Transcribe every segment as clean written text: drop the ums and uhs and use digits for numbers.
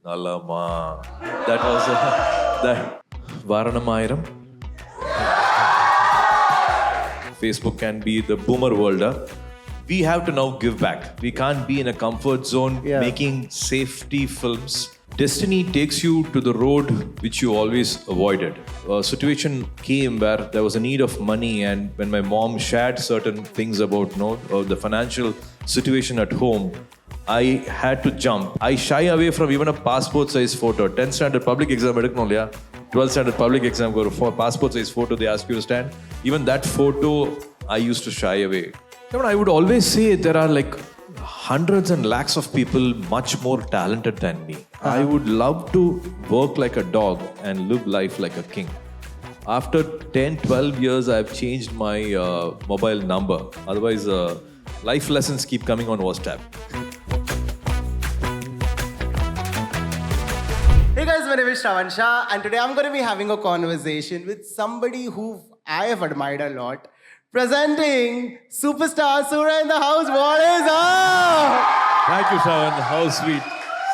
Nallama. That was that Varanamayiram. Facebook can be the boomer world. We have to now give back. We can't be in a comfort zone making safety films. Destiny takes you to the road which you always avoided. A situation came where there was a need of money, and when my mom shared certain things about the financial situation at home, I had to jump. I shy away from even a passport size photo. 10th standard public exam, 12th standard public exam, for a passport size photo, they ask you to stand. Even that photo, I used to shy away. I would always say there are like hundreds and lakhs of people much more talented than me. I would love to work like a dog and live life like a king. After 10, 12 years, I've changed my mobile number. Otherwise, life lessons keep coming on WhatsApp. Hey guys, my name is Shah, and today I'm going to be having a conversation with somebody who I have admired a lot. Presenting superstar Suriya in the house. What is up? Thank you, Shravan. How sweet.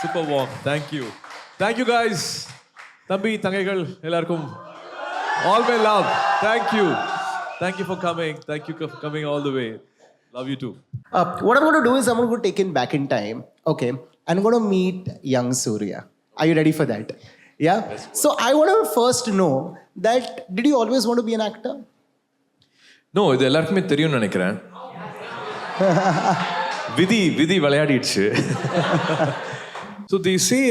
Super warm. Thank you. Thank you, guys. Thambi, Thangaigal, Ellarkum. All my love. Thank you. Thank you for coming. Thank you for coming all the way. Love you too. What I'm going to do is I'm going to go take in back in time. Okay. I'm going to meet young Suriya. Are you ready for that? Yeah? Yes, so I want to first know that, did you always want to be an actor? No, இது எல்லாருக்குமே தெரியும்னு நினைக்கிறேன். விதி விளையாடிடுச்சு. So they say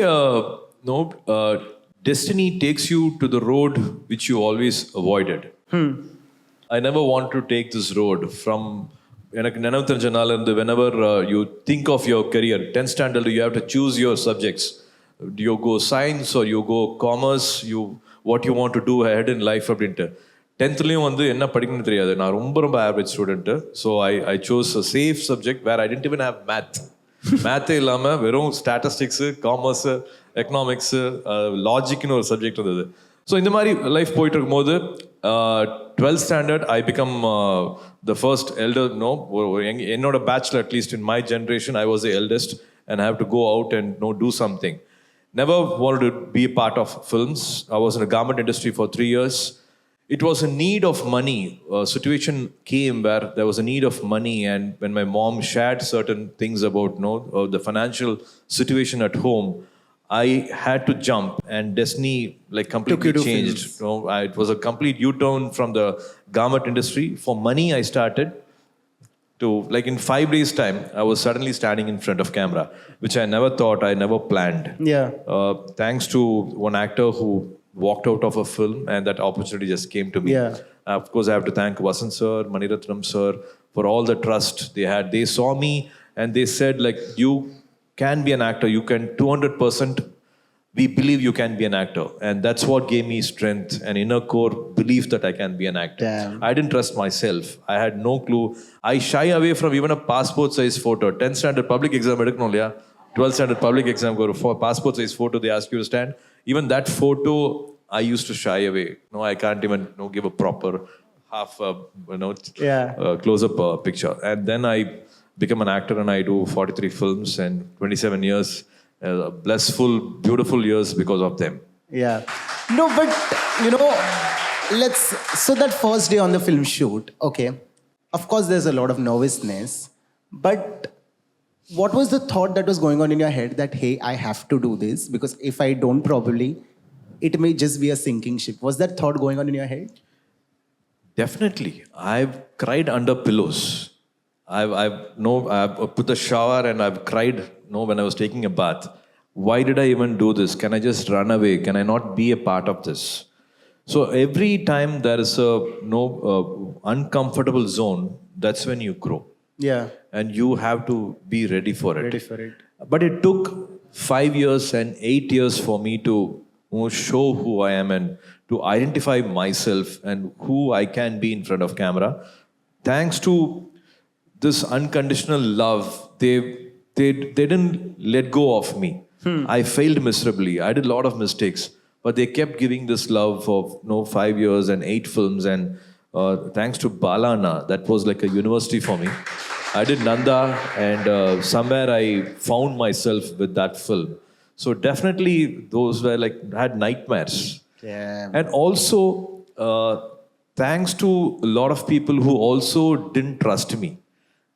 destiny takes you to the road which you always avoided. I never want to take this road from எனக்கு நினைவு தெரிஞ்ச நாள்ல இருந்து whenever you think of your career, 10th standard you have to choose your subjects. Do you go science or you go commerce, what you want to do ahead in life அப்படின்ட்டு. 10th வந்து என்ன படிக்கணும்னு தெரியாது. நான் ரொம்ப average student. So I chose a safe subject where I didn't even have மேத்தே இல்லாமல் வெறும் ஸ்டாட்டிஸ்டிக்ஸு, காமர்ஸு, எக்கனாமிக்ஸு, லாஜிக்னு ஒரு சப்ஜெக்ட் இருந்தது. ஸோ இந்த மாதிரி லைஃப் போயிட்டு இருக்கும்போது 12th standard I become the first elder. என்னோட பேட்ச்ல at least in my generation I was the eldest and I have to go out and do something. Never wanted to be a part of films. I was in the garment industry for 3 years. It was a need of money. A situation came where there was a need of money, and when my mom shared certain things about the financial situation at home, I had to jump, and destiny completely changed. It was a complete U-turn from the garment industry. For money, I started to in 5 days' time, I was suddenly standing in front of camera, which I never thought, I never planned. Yeah. Thanks to one actor who walked out of a film, and that opportunity just came to me. Yeah. Of course, I have to thank Vasant sir, Maniratnam sir for all the trust they had. They saw me and they said, you can be an actor. You can 200%. We believe you can be an actor. And that's what gave me strength and inner core belief that I can be an actor. Damn. I didn't trust myself. I had no clue. I shy away from even a passport size photo. 10th standard public exam, 12th standard public exam, for a passport size photo, they ask you to stand. Even that photo, I used to shy away. I can't even give a proper half, close-up picture. And then I become an actor, and I do 43 films and 27 years. Blissful, beautiful years because of them. Yeah. No, but, so that first day on the film shoot, okay, of course there's a lot of nervousness, but what was the thought that was going on in your head that, hey, I have to do this because if I don't properly, it may just be a sinking ship? Was that thought going on in your head? Definitely. I've cried under pillows. I've put the shower and I've cried when I was taking a bath. Why did I even do this? Can I just run away? Can I not be a part of this? So every time there is a uncomfortable zone, that's when you grow. Yeah. And you have to be ready for it. Ready for it. But it took 5 years and 8 years for me to show who I am and to identify myself and who I can be in front of camera. Thanks to this unconditional love, they didn't let go of me. I failed miserably. I did a lot of mistakes, but they kept giving this love of 5 years and 8 films. And thanks to Balana, that was like a university for me. I did Nanda, and somewhere I found myself with that film. So definitely those were like, had nightmares. Yeah. And also, thanks to a lot of people who also didn't trust me.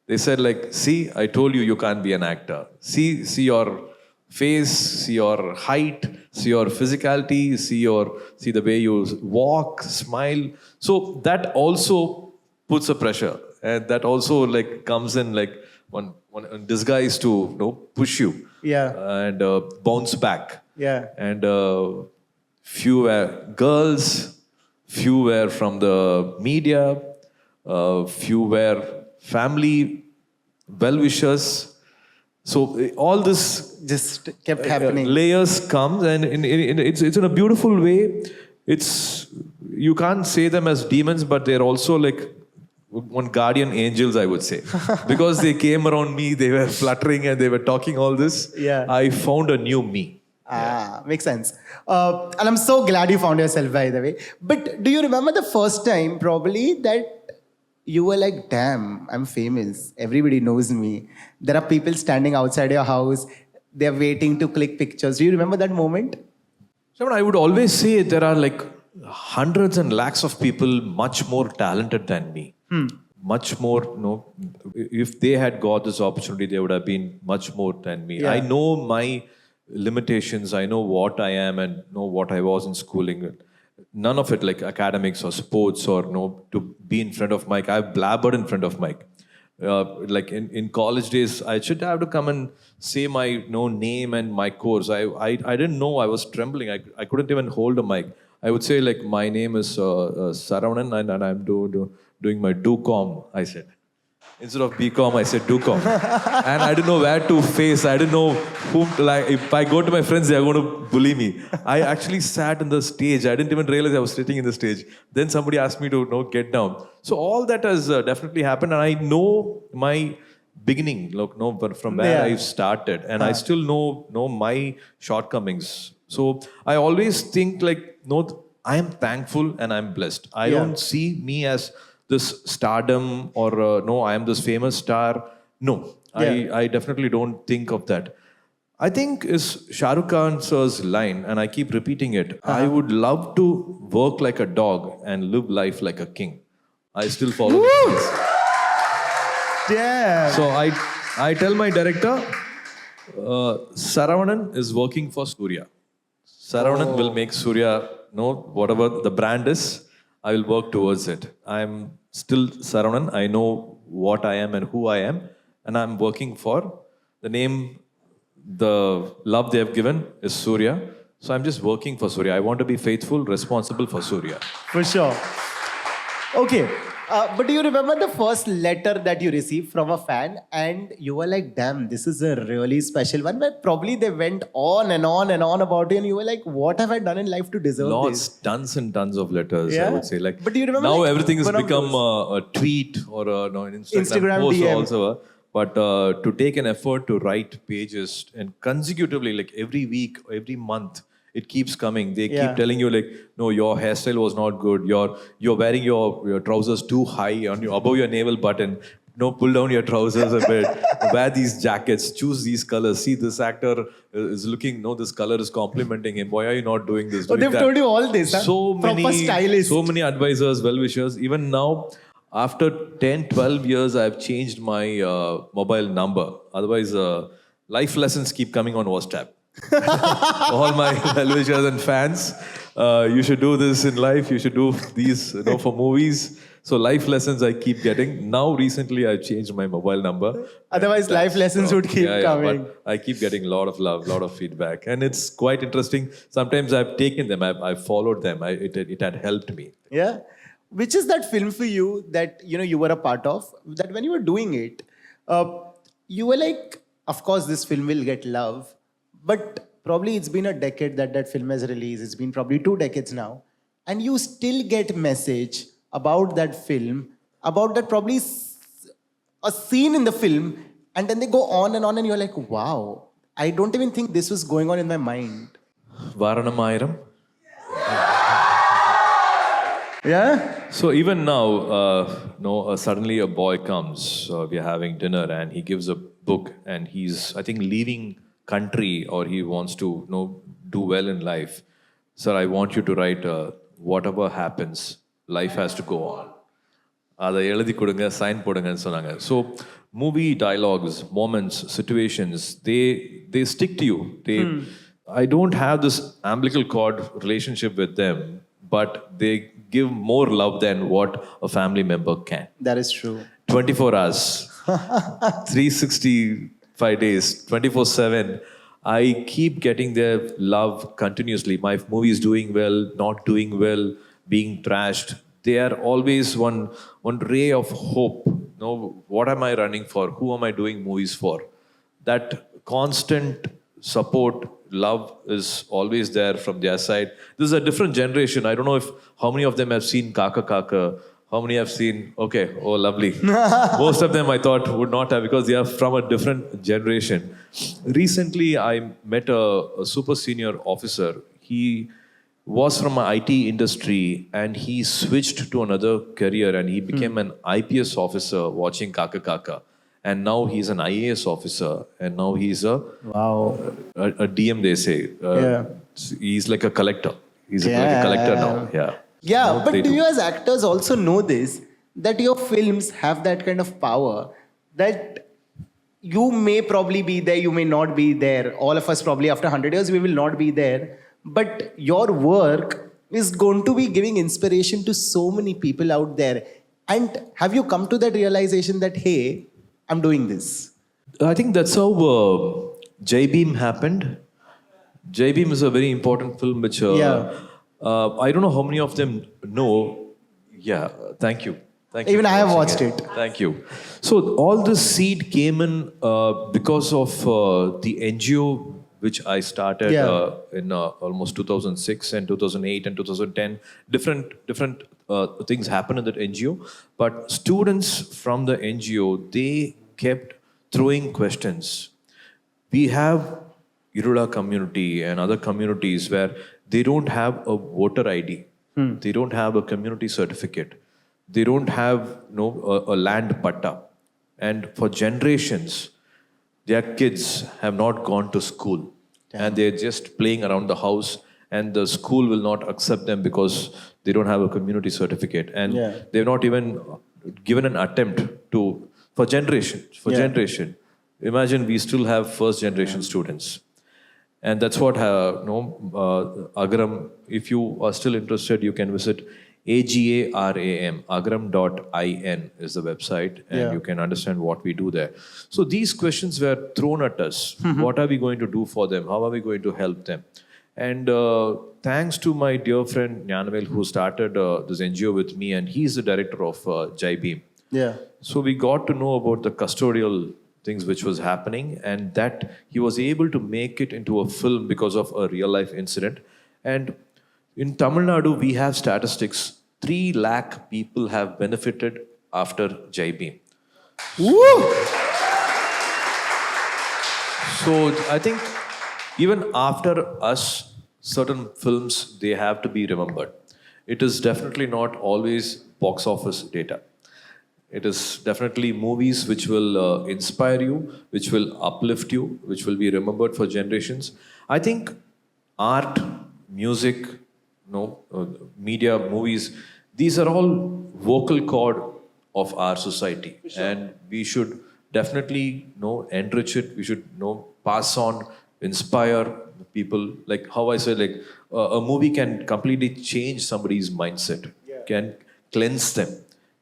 They said like, see, I told you can't be an actor. See your face, see your height, see your physicality, see the way you walk, smile. So that also puts a pressure, and that also like comes in like one disguise to push you, Yeah. and bounce back. Yeah. And few were girls, few were from the media, few were family well-wishers. So all this Just kept happening. layers comes, and it's in a beautiful way. It's, you can't say them as demons, but they're also like one guardian angels, I would say, because they came around me, they were fluttering and they were talking all this. Yeah. I found a new me. Makes sense. And I'm so glad you found yourself, by the way. But do you remember the first time, probably, that you were like, damn, I'm famous. Everybody knows me. There are people standing outside your house. They're waiting to click pictures. Do you remember that moment? So I would always say there are like hundreds and lakhs of people much more talented than me. Much more, if they had got this opportunity, they would have been much more than me. Yeah. I know my limitations. I know what I am and know what I was in schooling. None of it like academics or sports or to be in front of mic. I've blabbered in front of mic. Like in college days, I should have to come and say my name and my course. I didn't know. I was trembling. I couldn't even hold a mic. I would say like, my name is Saravanan, and I'm doing my DoCom, I said. Instead of BCom, I said DoCom. And I didn't know where to face. I didn't know whom to like. If I go to my friends, they are going to bully me. I actually sat in the stage. I didn't even realize I was sitting in the stage. Then somebody asked me to get down. So all that has definitely happened. And I know my beginning, from where I started. And I still know my shortcomings. So I always think like, I am thankful and I'm blessed. I don't see me as this stardom or I am this famous star. No, I definitely don't think of that. I think is Shah Rukh Khan's line, and I keep repeating it. I would love to work like a dog and live life like a king. I still follow this. Damn. So I tell my director, Saravanan is working for Suriya. Saravanan will make Suriya, whatever the brand is, I will work towards it. I'm still Saravanan. I know what I am and who I am. And I'm working for the name, the love they have given is Suriya. So I'm just working for Suriya. I want to be faithful, responsible for Suriya. For sure. Okay. But do you remember the first letter that you received from a fan and you were like, damn, this is a really special one, but probably they went on and on and on about it and you were like, what have I done in life to deserve Lots, this? tons and tons of letters, I would say. Like, but do you remember now like everything has one of become those? a tweet or an Instagram post DM. also. But to take an effort to write pages and consecutively, like every week, every month, it keeps coming. They keep telling you like, no, your hairstyle was not good. You're wearing your trousers too high above your navel button. Pull down your trousers a bit. Wear these jackets. Choose these colors. See, this actor is looking. This color is complimenting him. Why are you not doing this? Oh, they've told you all this. So Proper stylist. So many advisors, well-wishers. Even now, after 10, 12 years, I've changed my mobile number. Otherwise, life lessons keep coming on WhatsApp. All my well-wishers and fans, you should do this in life. You should do these, for movies. So life lessons I keep getting. Now, recently, I changed my mobile number. Otherwise, life lessons would keep coming. But I keep getting a lot of love, a lot of feedback. And it's quite interesting. Sometimes I've taken them, I've followed them. It had helped me. Yeah. Which is that film for you that, you were a part of, that when you were doing it, you were like, of course, this film will get love. But probably it's been a decade that film has released. It's been probably 2 decades now. And you still get message about that film, about that probably a scene in the film. And then they go on and you're like, wow, I don't even think this was going on in my mind. Varanamayiram. Yeah? So even now, suddenly a boy comes, we're having dinner and he gives a book and he's, I think, leaving country or he wants to do well in life, sir, I want you to write whatever happens, life has to go on. அதை எழுதி கொடுங்க sign போடுங்கன்னு சொன்னாங்க. So movie dialogues, moments, situations, they stick to you. I don't have this umbilical cord relationship with them, but they give more love than what a family member can. That is true. 24 hours, 365 days, 24/7. I keep getting their love continuously. My movie is doing well, not doing well, being trashed. They are always one ray of hope. What am I running for? Who am I doing movies for? That constant support, love is always there from their side. This is a different generation. I don't know how many of them have seen Kaka Kaka. How many have seen? Okay, oh lovely. Most of them I thought would not have, because they are from a different generation. Recently, I met a super senior officer. He was from an IT industry and he switched to another career and he became an IPS officer watching Kaka Kaka. And now he's an IAS officer and now he's a DM, they say. He's like a collector. He's like a collector now. Yeah, but do you as actors also know this, that your films have that kind of power that you may probably be there, you may not be there. All of us probably after 100 years, we will not be there. But your work is going to be giving inspiration to so many people out there. And have you come to that realization that, hey, I'm doing this? I think that's how Jai Bhim happened. Jai Bhim is a very important film which I don't know how many of them know. Yeah, thank you. Even I have watched it. Thank you. So all this seed came in because of the NGO which I started in almost 2006 and 2008 and 2010. Different things happened in that NGO. But students from the NGO, they kept throwing questions. We have Irula community and other communities where they don't have a voter ID. They don't have a community certificate. They don't have a land patta. And for generations, their kids have not gone to school. And they're just playing around the house and the school will not accept them because they don't have a community certificate. And they've not even given an attempt for generation. Imagine we still have first generation students. And that's what, Agram, if you are still interested, you can visit AGARAM, agram.in is the website, and you can understand what we do there. So these questions were thrown at us. What are we going to do for them? How are we going to help them? And thanks to my dear friend Nyanavel, who started this NGO with me, and he's the director of Jai Bhim. So we got to know about the custodial things which was happening, and that he was able to make it into a film because of a real life incident. And in Tamil Nadu, we have statistics. 3 lakh people have benefited after Jai Bhim. Woo! So I think even after us, certain films, they have to be remembered. It is definitely not always box office data. It is definitely movies which will inspire you, which will uplift you, which will be remembered for generations. I think art, music, media, movies, these are all vocal cord of our society. And we should definitely enrich it. We should pass on, inspire people. Like how I said, like a movie can completely change somebody's mindset, can cleanse them,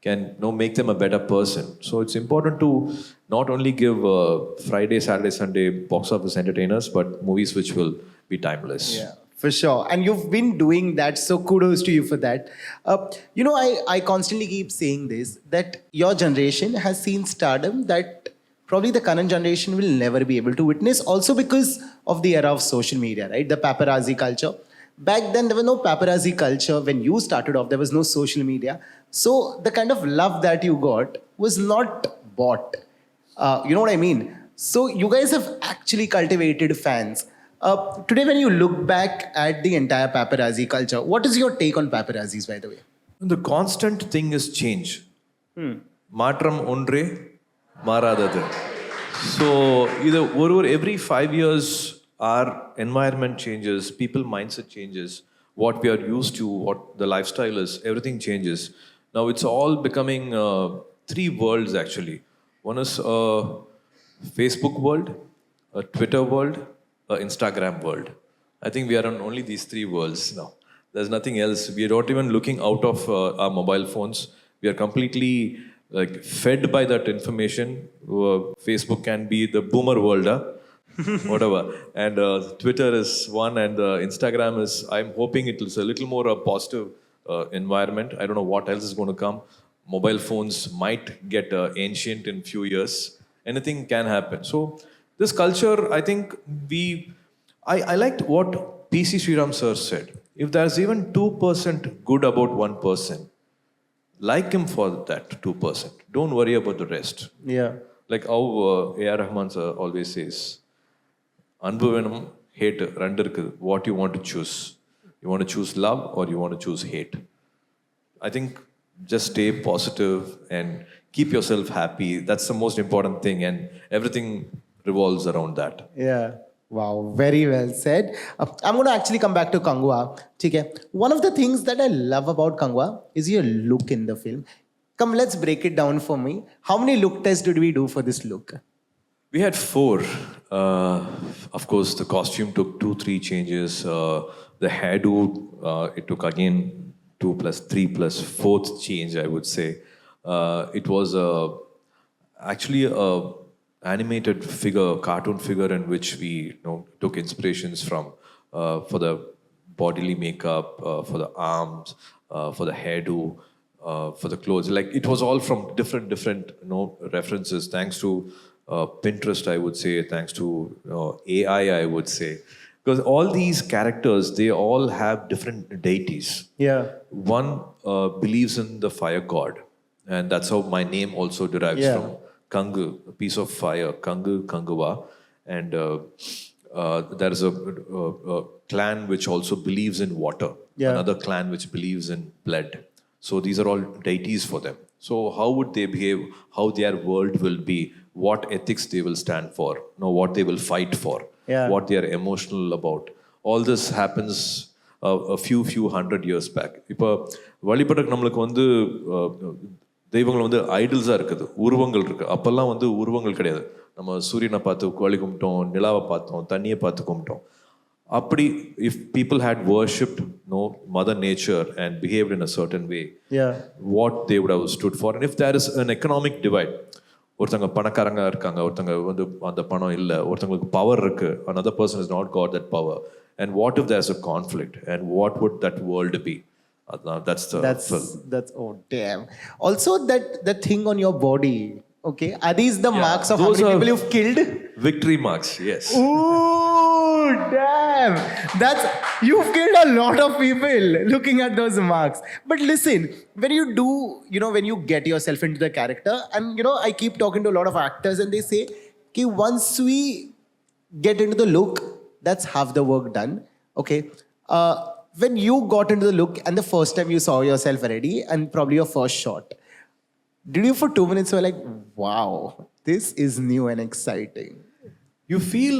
can make them a better person. So it's important to not only give Friday, Saturday, Sunday box office entertainers, but movies which will be timeless. Yeah, for sure. And you've been doing that, so kudos to you for that. I constantly keep saying this, that your generation has seen stardom that probably the current generation will never be able to witness, also because of the era of social media, right? The paparazzi culture. Back then, there was no paparazzi culture. When you started off, there was no social media. So the kind of love that you got was not bought. You know what I mean? So you guys have actually cultivated fans. Today, when you look back at the entire paparazzi culture, what is your take on paparazzis, by the way? The constant thing is change. Matram ondre maradadu. So either every 5 years, our environment changes, people mindset changes, what we are used to, what the lifestyle is, everything changes. Now it's all becoming three worlds actually. One is Facebook world, a Twitter world, a Instagram world. I think we are on only these three worlds now. There's nothing else. We are not even looking out of our mobile phones. We are completely like fed by that information. Facebook can be the boomer world, huh? Whatever. And Twitter is one, and Instagram is. I'm hoping it is a little more a positive environment. I don't know what else is going to come. Mobile phones might get ancient in few years. Anything can happen. So this culture, I think I liked what PC Sriram sir said. If there's even 2% good about one person, like him for that 2%. Don't worry about the rest. Yeah. Like how A.R. Rahman sir always says, Anbu venum, hate, rendu irukku. What you want to choose? You want to choose love or you want to choose hate? I think just stay positive and keep yourself happy. That's the most important thing, and everything revolves around that. Yeah. Wow, very well said. I'm going to actually come back to Kanguva. Okay. One of the things that I love about Kanguva is your look in the film. Come, let's break it down for me. How many look tests did we do for this look? We had four. Of course, the costume took 2-3 changes. The hairdo, it took again 2 plus 3 plus fourth change, I would say. It was actually a animated figure, cartoon figure in which we took inspirations from for the bodily makeup, for the arms, for the hairdo, for the clothes. Like it was all from different references. Thanks to Pinterest, I would say. Thanks to AI, I would say. Because all these characters, they all have different deities. Yeah. One believes in the fire god, and that's how my name also derives from. Kangu, a piece of fire, Kanguva, and there is a clan which also believes in water. Another clan which believes in blood. So these are all deities for them. So how would they behave? How their world will be? What ethics they will stand for? What they will fight for? What they are emotional about? All this happens a few hundred years back. இப்போ வழிபடக்கு நம்மளுக்கு வந்து தெய்வங்கள் வந்து ஐடல்ஸாக இருக்குது, உருவங்கள் இருக்குது. அப்போல்லாம் வந்து உருவங்கள் கிடையாது. நம்ம சூரியனை பார்த்து கோழி கும்பிட்டோம், நிலாவை பார்த்தோம், தண்ணியை பார்த்து கும்பிட்டோம். அப்படி if people had worshipped mother nature and behaved in a certain way, what they would have stood for. And if there is an economic divide, ஒருத்தங்க பணக்காரங்க இருக்காங்க, ஒருத்தங்க வந்து அந்த பணம் இல்லை, ஒருத்தங்களுக்கு பவர் இருக்கு, another person has not got that power. And what if there's a conflict? And what would that world be? That's oh damn. Also that thing on your body, okay, are these the marks of how many people you've killed? Victory marks, yes. Ooh, damn, that's, you've killed a lot of people looking at those marks. But listen, when you do, when you get yourself into the character, and I keep talking to a lot of actors and they say ki once we get into the look, that's half the work done. Okay, when you got into the look and the first time you saw yourself ready and probably your first shot, did you for 2 minutes were like, wow, this is new and exciting? You feel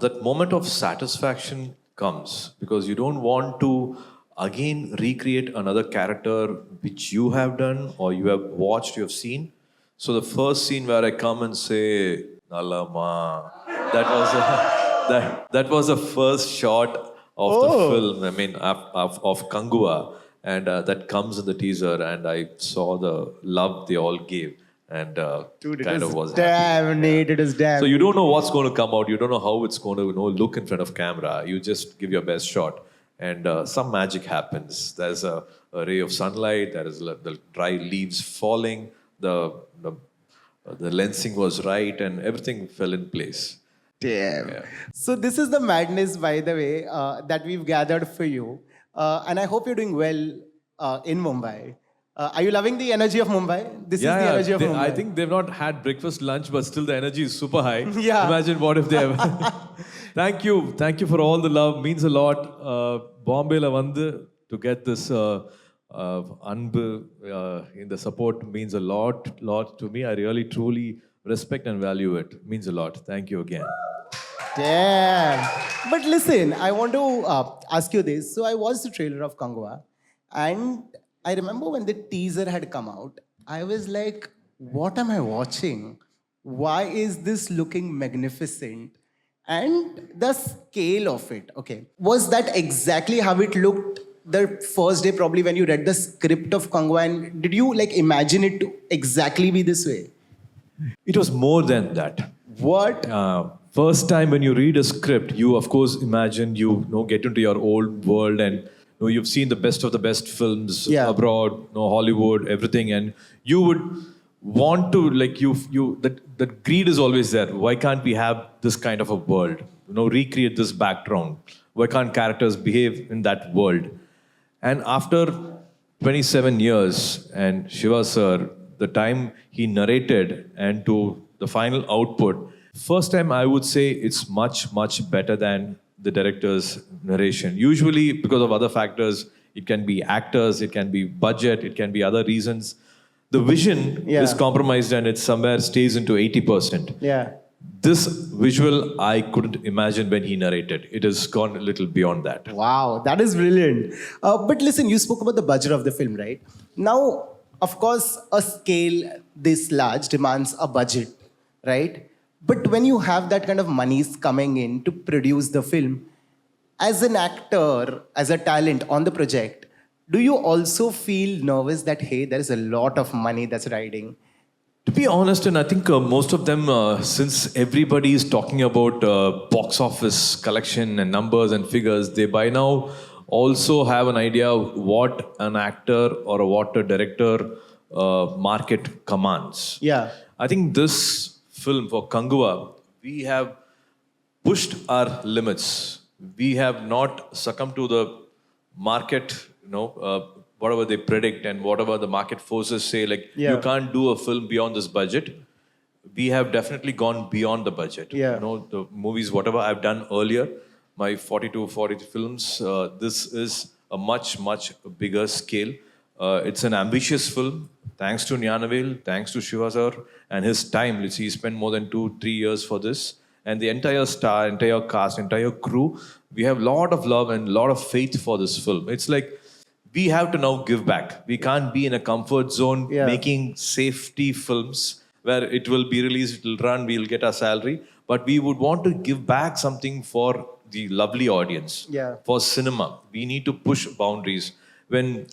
that moment of satisfaction comes because you don't want to again recreate another character which you have done or you have watched, you have seen. So the first scene where I come and say, Nalama, that was the first shot of the film, I mean, of Kanguva, and that comes in the teaser, and I saw the love they all gave, and dude, kind of was damn, happy. Nate, it is damn. So you don't know what's going to come out, you don't know how it's going to look in front of camera. You just give your best shot, and some magic happens. There's a ray of sunlight, there is the dry leaves falling, the lensing was right, and everything fell in place. Damn. Yeah. So this is the madness, by the way, that we've gathered for you. And I hope you're doing well in Mumbai. Are you loving the energy of Mumbai? This is the energy of Mumbai. I think they've not had breakfast, lunch, but still the energy is super high. Imagine what if they have. Thank you for all the love. Means a lot. Bombay la vandu to get this anbu in the support means a lot to me. I really truly respect and value it. Means a lot. Thank you again. Damn. But listen, I want to ask you this. So I watched the trailer of Kanguva, and I remember when the teaser had come out, I was like, what am I watching? Why is this looking magnificent? And the scale of it, okay. Was that exactly how it looked the first day, probably when you read the script of Kanguva? And did you like imagine it to exactly be this way? It was more than that. What? First time when you read a script, you of course imagine get into your old world, and you've seen the best of the best films Yeah. abroad, Hollywood, everything, and you would want to that greed is always there. Why can't we have this kind of a world? Recreate this background. Why can't characters behave in that world? And after 27 years, and Shiva sir, the time he narrated and to the final output, first time I would say it's much, much better than the director's narration. Usually, because of other factors, it can be actors, it can be budget, it can be other reasons. The vision Yeah. is compromised and it somewhere stays into 80%. Yeah. This visual I couldn't imagine when he narrated. It has gone a little beyond that. Wow, that is brilliant. But listen, you spoke about the budget of the film, right? Now, of course, a scale this large demands a budget, right? But when you have that kind of monies coming in to produce the film, as an actor, as a talent on the project, do you also feel nervous that, hey, there is a lot of money that's riding? To be honest, and I think most of them, since everybody is talking about box office collection and numbers and figures, they by now also have an idea of what an actor or what a director market commands. Yeah. I think this film for Kanguva, we have pushed our limits. We have not succumbed to the market, whatever they predict and whatever the market forces say, you can't do a film beyond this budget. We have definitely gone beyond the budget. Yeah. The movies, whatever I've done earlier, my 40 films, this is a much, much bigger scale. It's an ambitious film. Thanks to Nyanavel, thanks to Shiva sir and his time. Let's see, he spent more than 2-3 years for this. And the entire star, entire cast, entire crew, we have a lot of love and a lot of faith for this film. It's like, we have to now give back. We can't be in a comfort zone making safety films where it will be released, it will run, we'll get our salary. But we would want to give back something for the lovely audience, for cinema. We need to push boundaries. When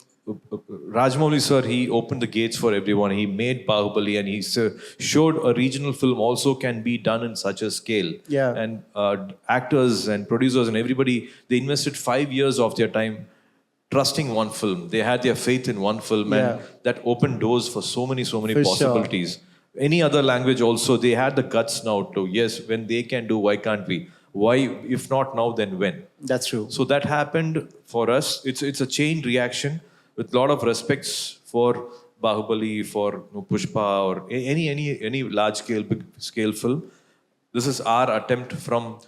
Rajamouli sir, he opened the gates for everyone. He made Bahubali and he showed a regional film also can be done in such a scale. Yeah. And actors and producers and everybody, they invested 5 years of their time trusting one film. They had their faith in one film and that opened doors for so many For possibilities. sure. Any other language also, they had the guts now to, yes, when they can do, why can't we? Why, if not now, then when? That's true. So that happened for us. It's a chain reaction with a lot of respects for Bahubali, for Pushpa, or any large scale, big scale film. This is our attempt from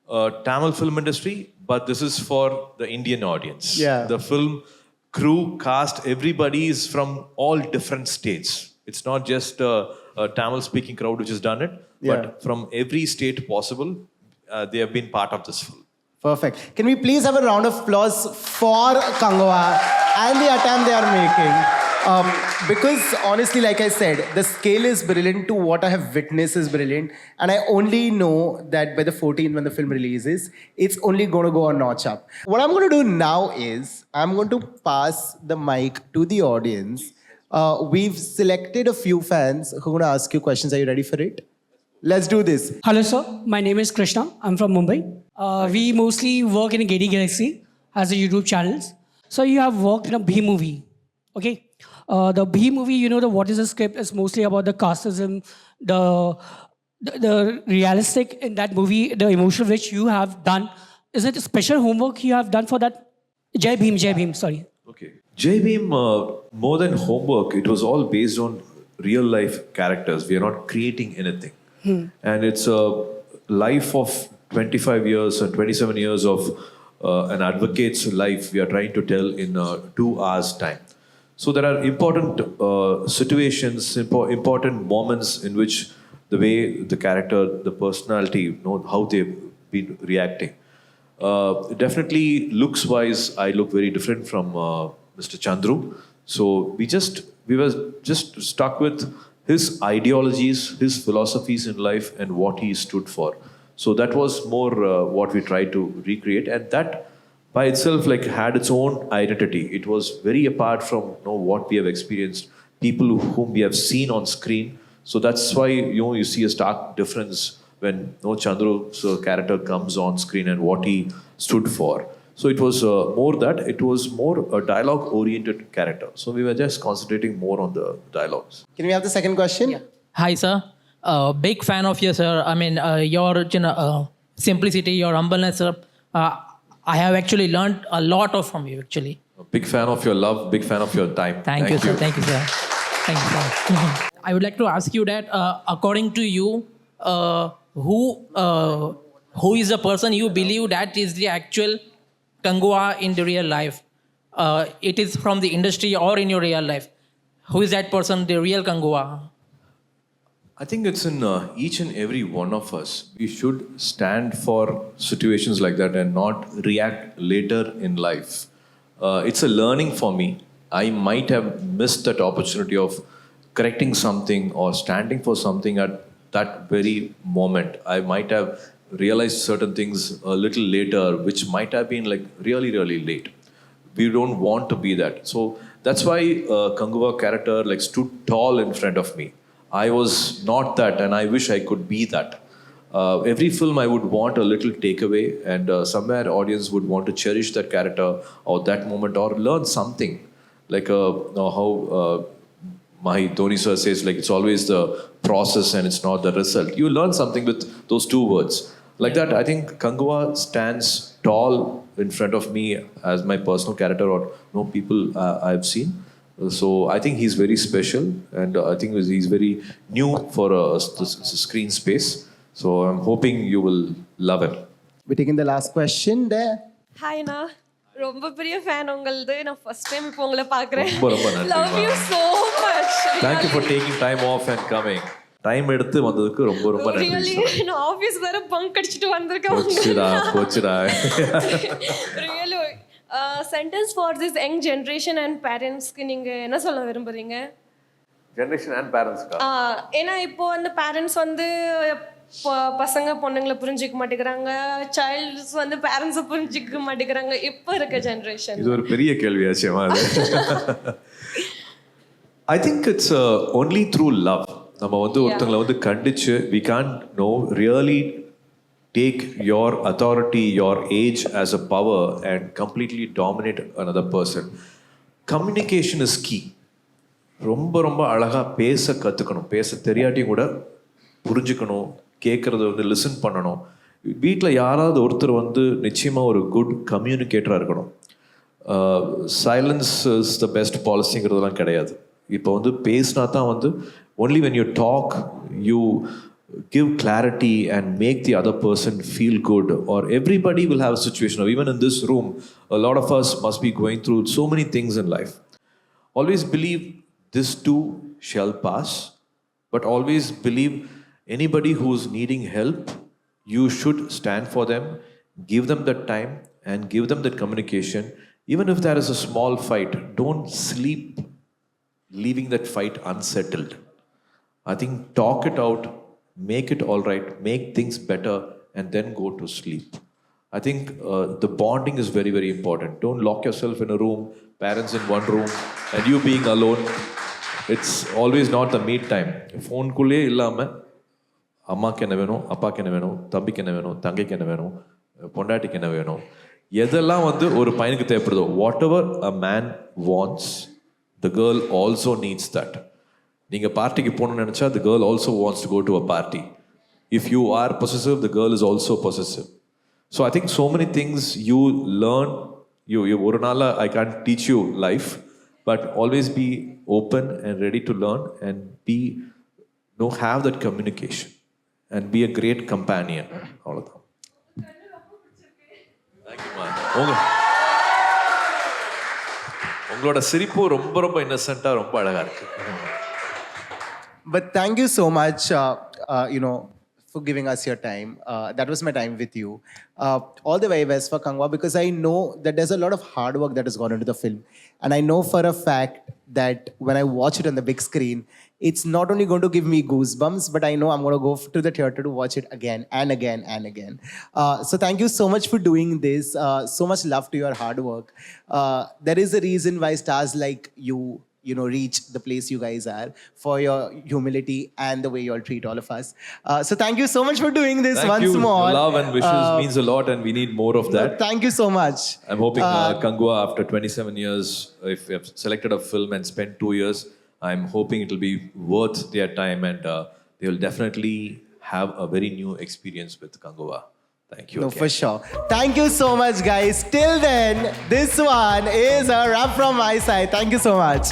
Tamil film industry, but this is for the Indian audience. Yeah. The film crew, cast, everybody is from all different states. It's not just a Tamil speaking crowd which has done it, but from every state possible, they have been part of this film. Perfect. Can we please have a round of applause for Kanguva and the attempt they are making? Because honestly, like I said, the scale is brilliant to what I have witnessed is brilliant. And I only know that by the 14th when the film releases, it's only going to go a notch up. What I'm going to do now is I'm going to pass the mic to the audience. We've selected a few fans who are going to ask you questions. Are you ready for it? Let's do this. Hello, sir. My name is Krishna. I'm from Mumbai. We mostly work in a Gedi Galaxy as a YouTube channels. So you have worked in a B movie, okay? The B movie, what is the script is mostly about the casteism, the realistic in that movie, the emotional which you have done. Is it a special homework you have done for that? Jai Bhim, sorry. Okay. Jai Bhim, more than homework, it was all based on real life characters. We are not creating anything. And it's a life of 25 years or 27 years of an advocate's life we are trying to tell in 2 hours' time. So there are important situations, important moments in which the way the character, the personality, how they've been reacting. Definitely looks wise, I look very different from Mr. Chandru. So we were just stuck with his ideologies, his philosophies in life, and what he stood for. So that was more what we tried to recreate, and that by itself like had its own identity. It was very apart from what we have experienced, people whom we have seen on screen. So that's why you see a stark difference when Chandru's character comes on screen and what he stood for. So it was more that it was more a dialogue-oriented character. So we were just concentrating more on the dialogues. Can we have the second question? Yeah. Hi, sir. Big fan of you, sir. I mean, your simplicity, your humbleness, sir. I have actually learned a lot from you, actually. A big fan of your love, big fan of your time. Thank you, sir. Thank you, sir. Thank you, sir. I would like to ask you that, according to you, who is the person you believe that is the actual Kanguva in the real life? It is from the industry or in your real life. Who is that person, the real Kanguva? I think it's in each and every one of us. We should stand for situations like that and not react later in life. It's a learning for me. I might have missed that opportunity of correcting something or standing for something at that very moment. I might have realized certain things a little later, which might have been like really, really late. We don't want to be that. So that's why Kanguva character like stood tall in front of me. I was not that, and I wish I could be that. Every film I would want a little takeaway, and somewhere audience would want to cherish that character or that moment or learn something. Like how Mahi Dhoni sir says, like it's always the process and it's not the result. You learn something with those two words. Like that, I think Kanguva stands tall in front of me as my personal character or people I've seen. So I think he's very special, and I think he's very new for the screen space. So I'm hoping you will love him. We're taking the last question there. Hi அண்ணா, ரொம்ப பெரிய fan உங்களது. நான் first time இப்போ உங்களை பார்க்குறேன். ரொம்ப நன்றி. Love you so much. Thank you for taking time off and coming. Time எடுத்து வந்ததுக்கு ரொம்ப நன்றி. நான் ஆபீஸ் வர பங்க் அடிச்சிட்டு வந்திருக்கேன். போச்சுடா. Really sentence for this young generation and பேரண்ட்ஸ்க்கு நீங்க என்ன சொல்ல விரும்புறீங்க? ஜெனரேஷன் அண்ட் பேரண்ட்ஸ்க்கா? ஏன்னா இப்போ வந்து பேரண்ட்ஸ் வந்து பசங்க பொண்ணுங்களை புரிஞ்சிக்க மாட்டேங்கிறாங்க, சைல்ட்ஸ் வந்து பேரண்ட்ஸை புரிஞ்சிக்க மாட்டேங்கிறாங்க இப்போ இருக்க ஜெனரேஷன். இது ஒரு பெரிய கேள்வியாச்சேமா அது. I think it's only through love. நம்ம வந்து ஒருத்தங்களை வந்து கண்டிச்சு we can't really take your authority, your age as a power and completely dominate another person. Communication is key. ரொம்ப அழகாக பேச கற்றுக்கணும். பேச தெரியாட்டியும் கூட புரிஞ்சுக்கணும், கேட்குறத வந்து லிசன் பண்ணணும். வீட்டில் யாராவது ஒருத்தர் வந்து நிச்சயமாக ஒரு குட் கம்யூனிகேட்டராக இருக்கணும். சைலன்ஸ் இஸ் த பெஸ்ட் பாலிசிங்கிறதுலாம் கிடையாது. இப்போ வந்து பேசினா தான் வந்து only when you talk you give clarity and make the other person feel good, or everybody will have a situation, or even in this room a lot of us must be going through so many things in life. Always believe this too shall pass, but always believe anybody who's needing help, you should stand for them, give them that time and give them that communication. Even if there is a small fight, don't sleep leaving that fight unsettled. I think talk it out, make it all right, make things better, and then go to sleep. I think the bonding is very, very important. Don't lock yourself in a room, parents in one room, and you being alone. It's always not the meet time. Phone kulle illama அம்மாக்கு என்ன வேணும், அப்பாக்கு என்ன வேணும், தம்பிக்கு என்ன வேணும், தங்கைக்கு என்ன வேணும், பொண்டாட்டிக்கு என்ன வேணும், எதெல்லாம் வந்து ஒரு பையனுக்கு தேவைப்படுதோ, whatever a man wants the girl also needs that. நீங்கள் பார்ட்டிக்கு போகணும்னு நினச்சா the girl also wants to go to a party. If you are possessive, the girl is also possessive. So I think so many things you learn. You ஒரு நாள் I can't teach you life, but always be open and ready to learn and have that communication and be a great companion. அவ்வளோதான். உங்களோட சிரிப்பு ரொம்ப இன்னசென்ட்டாக ரொம்ப அழகாக இருக்கு. But thank you so much. for giving us your time. That was my time with you. All the very best for Kanguva, because I know that there's a lot of hard work that has gone into the film. And I know for a fact that when I watch it on the big screen, it's not only going to give me goosebumps, but I know I'm going to go to the theater to watch it again and again and again. So thank you so much for doing this. So much love to your hard work. There is a reason why stars like you reach the place you guys are, for your humility and the way you all treat all of us. So thank you so much for doing this Thank once you. more. Your love and wishes means a lot, and we need more of that. Thank you so much. I'm hoping Kanguva, after 27 years, if we have selected a film and spent 2 years, I'm hoping it will be worth their time, and they will definitely have a very new experience with Kanguva. Thank you. No, again. for sure. Thank you so much, guys. Till then, this one is a wrap from my side. Thank you so much.